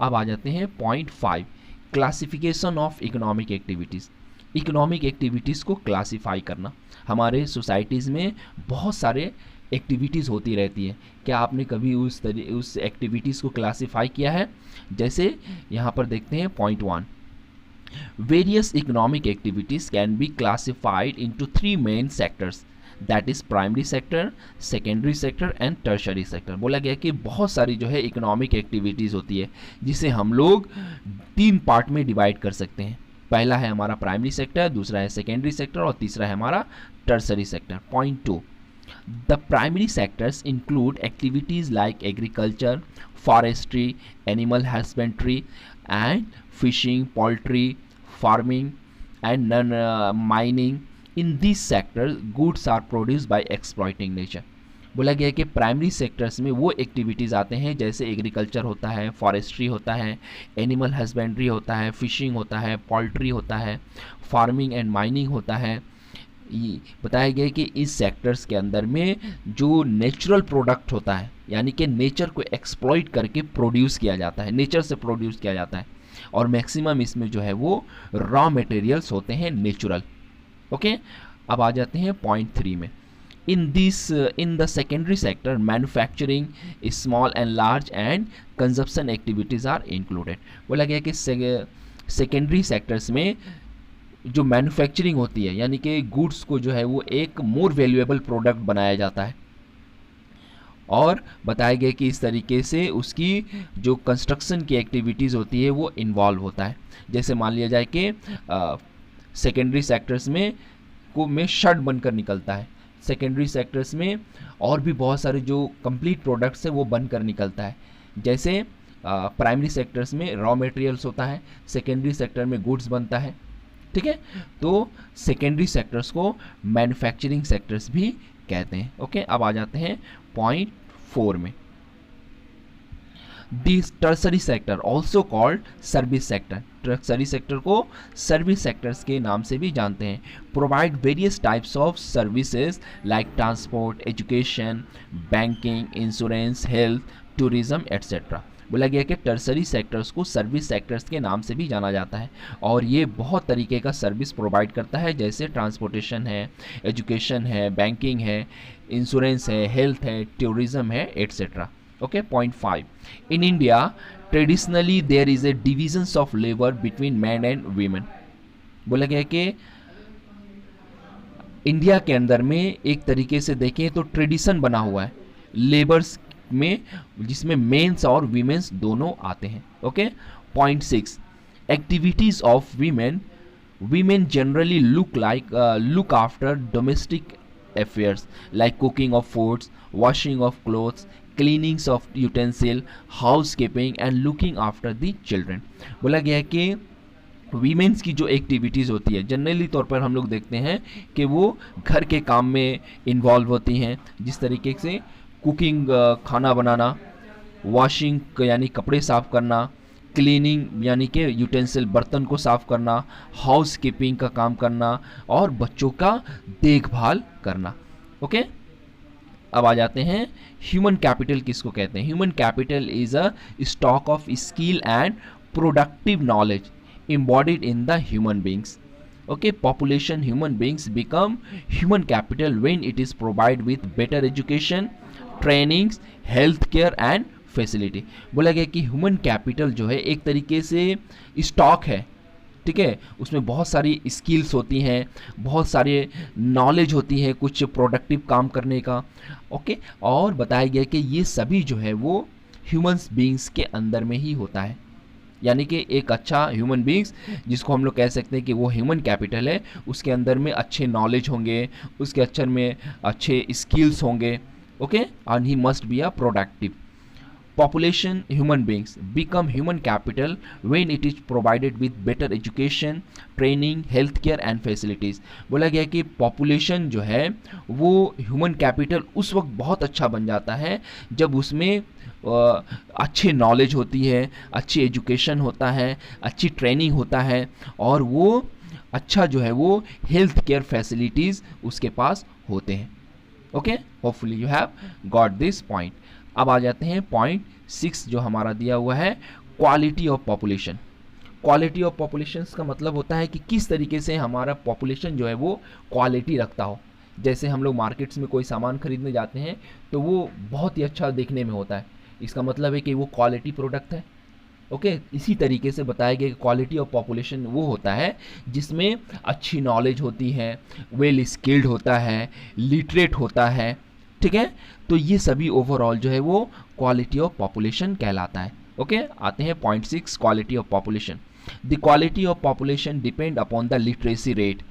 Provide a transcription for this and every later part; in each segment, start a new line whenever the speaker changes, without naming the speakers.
अब आ जाते हैं point 5, classification of economic activities. Economic activities को क्लासिफाई करना। हमारे सोसाइटीज़ में बहुत सारे एक्टिविटीज़ होती रहती है। क्या आपने कभी उस एक्टिविटीज़ को क्लासिफाई किया है? जैसे यहाँ पर देखते हैं point 1, various economic activities can be classified into 3 main sectors, that is primary sector, secondary sector and tertiary sector. बोला गया कि बहुत सारी जो है इकोनॉमिक एक्टिविटीज़ होती है जिसे हम लोग 3 पार्ट में डिवाइड कर सकते हैं। पहला है हमारा प्राइमरी सेक्टर, दूसरा है सेकेंडरी सेक्टर और तीसरा है हमारा tertiary sector. Point 2, the primary sectors include activities like agriculture, forestry, animal husbandry and fishing, poultry, farming and mining. In this sector goods are produce by exploiting nature. बोला गया है कि प्राइमरी सेक्टर्स में वो एक्टिविटीज़ आते हैं जैसे agriculture होता है, फॉरेस्ट्री होता है, एनिमल हस्बेंड्री होता है, फिशिंग होता है, पोल्ट्री होता है, फार्मिंग एंड माइनिंग होता है। बताया गया है कि इस सेक्टर्स के अंदर में जो नेचुरल प्रोडक्ट होता है, यानी कि नेचर को एक्सप्लॉइट करके प्रोड्यूस किया जाता है, नेचर से प्रोड्यूस किया जाता है, और मैक्सिमम इसमें जो है वो रॉ मटेरियल्स होते हैं नेचुरल। ओके, अब आ जाते हैं पॉइंट 3 में। In the secondary sector manufacturing, small and large and consumption activities are included. बोला गया कि सेकेंडरी सेक्टर्स में जो मैन्युफैक्चरिंग होती है, यानी कि गुड्स को जो है वो एक मोर वैल्यूएबल प्रोडक्ट बनाया जाता है, और बताया गया कि इस तरीके से उसकी जो कंस्ट्रक्शन की एक्टिविटीज़ होती है वो इन्वॉल्व होता है। जैसे मान लिया जाए कि सेकेंडरी सेक्टर्स में शर्ट बनकर निकलता है, सेकेंडरी सेक्टर्स में और भी बहुत सारे जो कंप्लीट प्रोडक्ट्स है वो बनकर निकलता है। जैसे प्राइमरी सेक्टर्स में रॉ मटेरियल्स होता है, सेकेंडरी सेक्टर में गुड्स बनता है। ठीक है, तो सेकेंडरी सेक्टर्स को मैन्युफैक्चरिंग सेक्टर्स भी कहते हैं। ओके, अब आ जाते हैं पॉइंट 4 में। This tertiary sector also called service sector. Tertiary sector को सर्विस सेक्टर्स के नाम से भी जानते हैं। Provide various types of services like transport, education, banking, insurance, health, tourism etcetera. बोला गया कि टर्सरी सेक्टर्स को सर्विस सेक्टर्स के नाम से भी जाना जाता है, और ये बहुत तरीके का सर्विस प्रोवाइड करता है, जैसे ट्रांसपोर्टेशन है, एजुकेशन है, बैंकिंग है, इंश्योरेंस है, हेल्थ है, टूरिज्म है etcetera. Okay, point 5, in India traditionally there is a divisions of labour between man and women. बोला गया कि इंडिया के अंदर में एक तरीके से देखें तो ट्रेडिशन बना हुआ है लेबर्स में, जिसमें मेंस और वीमेंस दोनों आते हैं। Okay, point 6, activities of women generally look after domestic affairs like cooking of foods, washing of clothes, cleanings of utensil, house keeping and looking after the children. बोला गया है कि वीमेंस की जो एक्टिविटीज़ होती है जनरली तौर पर हम लोग देखते हैं कि वो घर के काम में इन्वॉल्व होती हैं, जिस तरीके से कुकिंग, खाना बनाना, वॉशिंग यानी कपड़े साफ़ करना, क्लीनिंग यानी कि यूटेंसिल बर्तन को साफ़ करना, हाउस कीपिंग का काम करना, और बच्चों का देखभाल करना। ओके, अब आ जाते हैं ह्यूमन कैपिटल किसको कहते हैं। Human capital is a stock of skill and productive knowledge embodied in the human beings. Okay, population human beings become human capital when it is provided with better education, trainings, health care and facility. बोला गया कि human capital जो है एक तरीके से stock है, ठीक है, उसमें बहुत सारी स्किल्स होती हैं, बहुत सारे नॉलेज होती है कुछ प्रोडक्टिव काम करने का। ओके, और बताया गया कि ये सभी जो है वो ह्यूमन्स बींग्स के अंदर में ही होता है, यानी कि एक अच्छा ह्यूमन बींग्स जिसको हम लोग कह सकते हैं कि वो ह्यूमन कैपिटल है, उसके अंदर में अच्छे नॉलेज होंगे, उसके अंदर में अच्छे स्किल्स होंगे। Okay, and he must be a productive. Population human beings become human capital when it is provided with better education, training, healthcare and facilities. बोला गया कि population जो है वो human capital उस वक्त बहुत अच्छा बन जाता है जब उसमें अच्छी नॉलेज होती है, अच्छी एजुकेशन होता है, अच्छी ट्रेनिंग होता है, और वो अच्छा जो है वो हेल्थ केयर फैसिलिटीज़ उसके पास होते हैं। Okay, hopefully you have got this point. अब आ जाते हैं पॉइंट 6 जो हमारा दिया हुआ है, quality of population. Quality of population का मतलब होता है कि किस तरीके से हमारा पॉपुलेशन जो है वो क्वालिटी रखता हो। जैसे हम लोग मार्केट्स में कोई सामान खरीदने जाते हैं तो वो बहुत ही अच्छा देखने में होता है, इसका मतलब है कि वो क्वालिटी प्रोडक्ट है। ओके, इसी तरीके से बताया गया कि क्वालिटी ऑफ पॉपुलेशन वो होता है जिसमें अच्छी नॉलेज होती है, वेल स्किल्ड होता है, लिटरेट होता है, ठीक है। तो ये सभी ओवरऑल जो है वो क्वालिटी ऑफ पॉपुलेशन कहलाता है। ओके, आते हैं point 6, quality of population. The quality of population depend upon the literacy rate,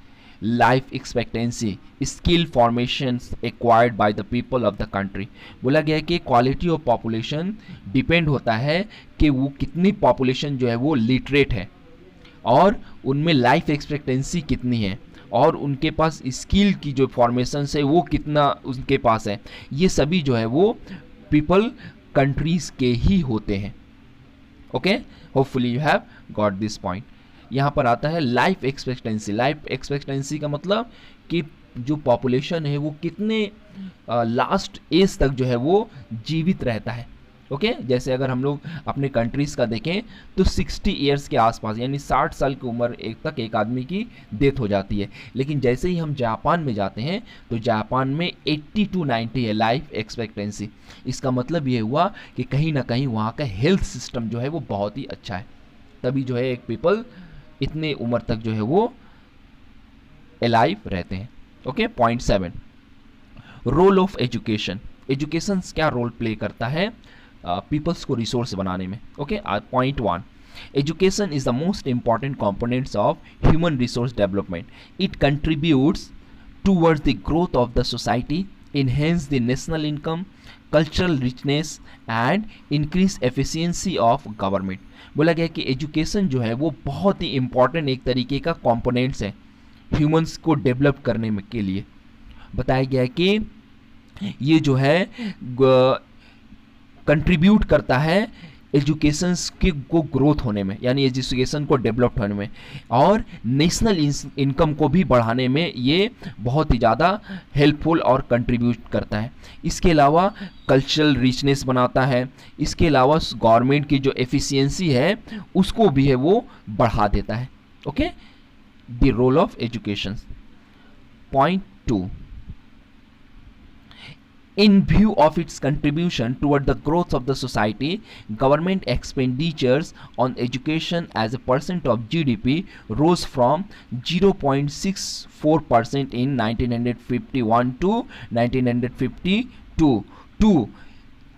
life expectancy, skill formations acquired by the people of the country. बोला गया है कि क्वालिटी ऑफ पॉपुलेशन डिपेंड होता है कि वो कितनी पॉपुलेशन जो है वो लिटरेट है और उनमें लाइफ एक्सपेक्टेंसी कितनी है और उनके पास स्किल की जो फॉर्मेशन है वो कितना उनके पास है। ये सभी जो है वो पीपल कंट्रीज के ही होते हैं। Okay, hopefully you have got this point. यहाँ पर आता है लाइफ एक्सपेक्टेंसी। लाइफ एक्सपेक्टेंसी का मतलब कि जो पॉपुलेशन है वो कितने लास्ट एज तक जो है वो जीवित रहता है। ओके, जैसे अगर हम लोग अपने कंट्रीज़ का देखें तो 60 ईयर्स के आसपास यानी 60 साल की उम्र तक एक आदमी की डेथ हो जाती है। लेकिन जैसे ही हम जापान में जाते हैं तो जापान में 80 to 90 है लाइफ एक्सपेक्टेंसी। इसका मतलब ये हुआ कि कहीं ना कहीं वहाँ का हेल्थ सिस्टम जो है वो बहुत ही अच्छा है, तभी जो है एक पीपल इतने उम्र तक जो है वो एलाइव रहते हैं। Okay, point 7, role of education. Education क्या रोल प्ले करता है पीपल्स को रिसोर्स बनाने में। Okay, point 1, education is the most important components of human resource development. It contributes towards the growth of the society, enhance the national income, cultural richness and increase efficiency of government। बोला गया कि education जो है वो बहुत ही important एक तरीके का कंपोनेंट्स है ह्यूमंस को डेवलप करने में के लिए। बताया गया है कि ये जो है कंट्रीब्यूट करता है एजुकेशन के को ग्रोथ होने में, यानी एजुकेशन को डेवलप होने में, और नेशनल इनकम को भी बढ़ाने में ये बहुत ही ज़्यादा हेल्पफुल और कंट्रीब्यूट करता है। इसके अलावा कल्चरल रिचनेस बनाता है, इसके अलावा गवर्नमेंट की जो एफिशिएंसी है उसको भी है वो बढ़ा देता है। Okay, the role of education. Point 2, in view of its contribution toward the growth of the society, government expenditures on education as a percent of GDP rose from 0.64% in 1951 to 1952 to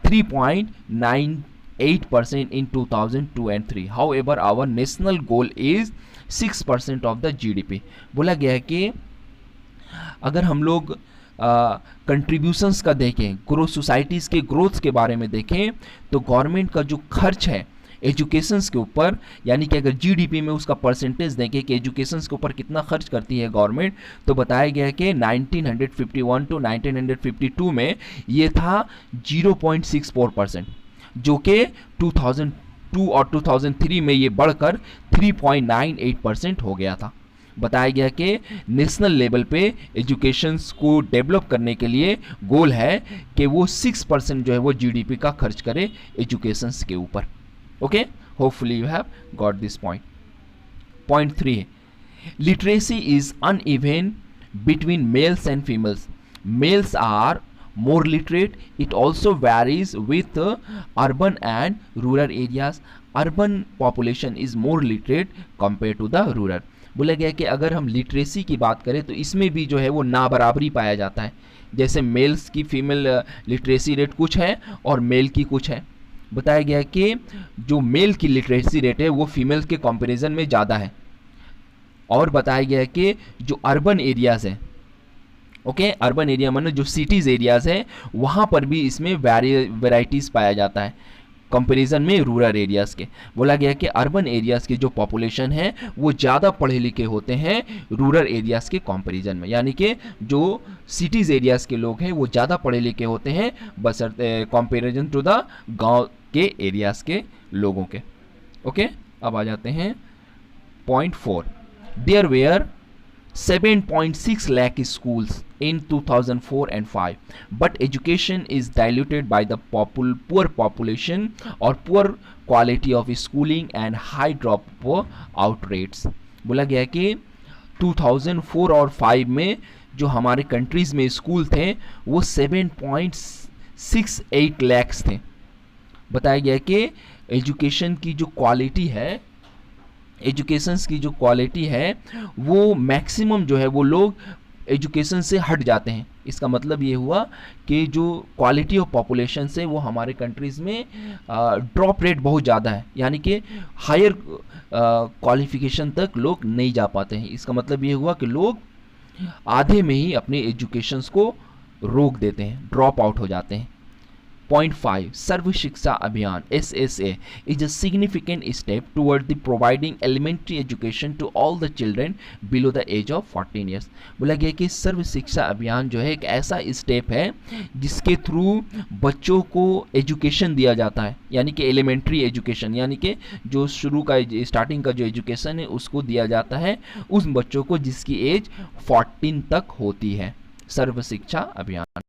3.98% in 2002 and 3. However, our national goal is 6% of the GDP। बोला गया है कि अगर हम लोग contributions का देखें, growth societies के ग्रोथ के बारे में देखें, तो गवर्नमेंट का जो खर्च है एजुकेशंस के ऊपर, यानी कि अगर जीडीपी में उसका परसेंटेज देखें कि एजुकेशंस के ऊपर कितना खर्च करती है गवर्नमेंट, तो बताया गया है कि 1951 टू 1952 में ये था 0.64%, जो कि 2002 और 2003 में ये बढ़कर 3.98% हो गया था। बताया गया कि नेशनल लेवल पे एजुकेशन को डेवलप करने के लिए गोल है कि वो 6% जो है वो जीडीपी का खर्च करे एजुकेशन के ऊपर। Okay, hopefully you have got this point. Point 3, literacy is uneven between males and females. Males are more literate. It also varies with urban and rural areas. Urban population is more literate compared to the rural। बोला गया कि अगर हम literacy की बात करें तो इसमें भी जो है वो ना बराबरी पाया जाता है, जैसे मेल्स की फीमेल लिटरेसी रेट कुछ है और मेल की कुछ है। बताया गया कि जो मेल की लिटरेसी रेट है वो फीमेल के कंपैरिजन में ज़्यादा है, और बताया गया कि जो अर्बन एरियाज़ हैं, ओके, अर्बन एरिया माने जो सिटीज़ एरियाज़ हैं वहाँ पर भी इसमें वेराइटीज़ पाया जाता है कंपैरिजन में रूरल एरियाज़ के। बोला गया कि अर्बन एरियाज़ की जो पॉपुलेशन है वो ज़्यादा पढ़े लिखे होते हैं रूरल एरियाज़ के कंपैरिजन में, यानी कि जो सिटीज़ एरियाज़ के लोग हैं वो ज़्यादा पढ़े लिखे होते हैं बशर्ते कंपैरिजन टू द गांव के एरियाज़ के लोगों के। ओके, अब आ जाते हैं point 4, there were 7.6 lakh schools in 2004 and 5, but education is diluted by the poor population or poor quality of schooling and high drop out rates. बोला गया है कि 2004 और 5 में जो हमारे कंट्रीज में स्कूल थे वो 7.68 लैक्स थे. बताया गया कि एजुकेशन की जो क्वालिटी है, एजुकेशंस की जो क्वालिटी है वो मैक्सिमम जो है वो लोग एजुकेशन से हट जाते हैं. इसका मतलब ये हुआ कि जो क्वालिटी ऑफ पॉपुलेशन से वो हमारे कंट्रीज़ में ड्रॉप रेट बहुत ज़्यादा है, यानी कि हायर क्वालिफिकेशन तक लोग नहीं जा पाते हैं. इसका मतलब ये हुआ कि लोग आधे में ही अपने एजुकेशंस को रोक देते हैं, ड्रॉप आउट हो जाते हैं. Point 5. सर्व शिक्षा अभियान SSA is a significant step toward the providing elementary education to all the children below the age of 14 years. बोला गया कि सर्व शिक्षा अभियान जो है एक ऐसा स्टेप है जिसके थ्रू बच्चों को एजुकेशन दिया जाता है, यानी कि एलिमेंट्री एजुकेशन, यानी कि जो शुरू का स्टार्टिंग का जो एजुकेशन है उसको दिया जाता है उस बच्चों को जिसकी एज 14 तक होती है. सर्व शिक्षा अभियान.